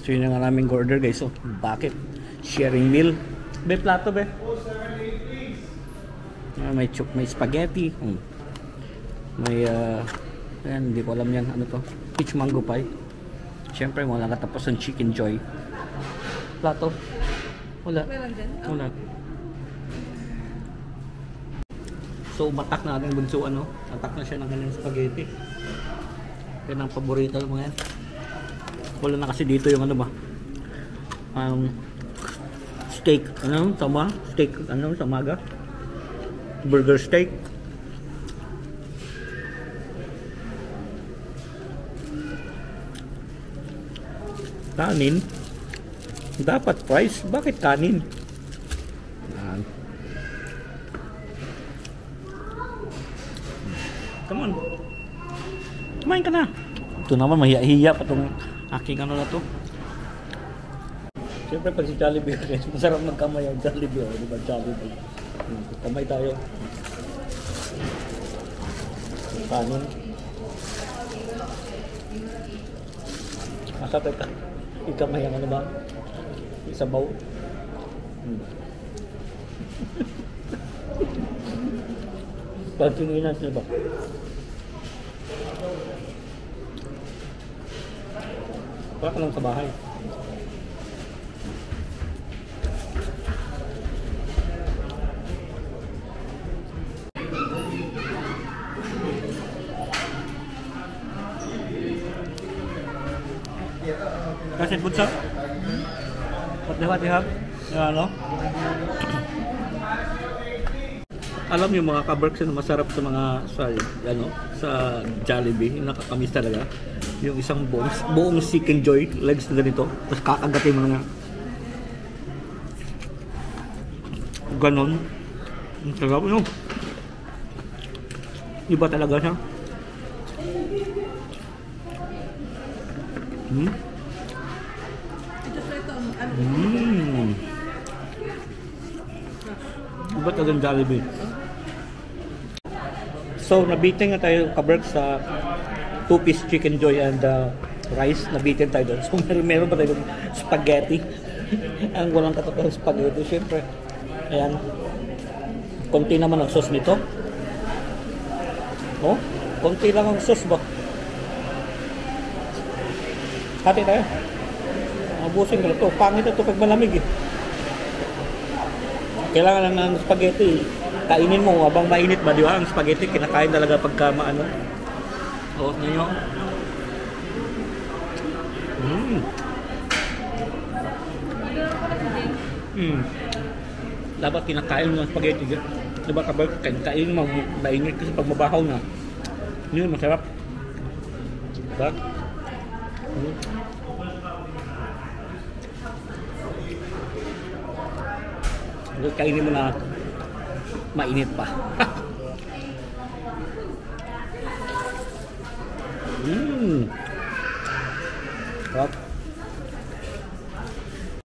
So yun ang aming order guys. So bakit? Sharing meal. Be plato be. May spaghetti. May ayan, hindi ko alam yan. Ano to? Peach mango pie. Siyempre wala katapos ng Chicken Joy. Plato. Wala. Wala. So umatak na ating bunso ano. Atak na siya ng kanyang spaghetti. Yan ang paborito ng mga yan. Wala na kasi dito yung ano ba? Steak, ano? Sama? Steak, ano? Sa maga? Burger steak. Kanin. Dapat fries. Bakit kanin? Yan. Come on. Kumain ka na. Ito naman, mahiya-hiya pa itong aking ano na to. Siyempre pag si Jollibee, masarap magkamay ang Jollibee. Diba Jollibee? Kamay tayo. Kanin. Masarap ito. Ikamay ang ano ba? Isabaw. Pagkinginas niya ba? Wala ka lang sa bahay. Kasi butsap. What do you have? Ano? Alam niyo mga kaberks na masarap sa mga sa Jollibee, yung nakakamis talaga. Yung isang buong Chicken Joy legs na ganito, tapos kakagatin mo na nga. Ganon. Ang sarap, no? Iba talaga siya. Iba talagang Jollibee. So, nabitin nga tayo kaberks sa 2-piece Chicken Joy and rice. Nabitin tayo doon. So, meron pa tayo doon spaghetti. Ang walang katapang spaghetti, syempre. Ayan. Konti naman ang sauce nito. Oh, konti lang ang sauce ba? Hati tayo. Mabusin ko na ito. Pangit ito pag malamig eh. Kailangan lang ng spaghetti. Kainin mo habang mainit ba, di ba? Ang spaghetti kinakain talaga pagka maano. Oh, ninyo. Dapat kinakain mo ng spaghetti. Diba kapag kain mo, mainit kasi pag mabahaw na. Yun, masarap. Diba? Kainin mo na mainit pa.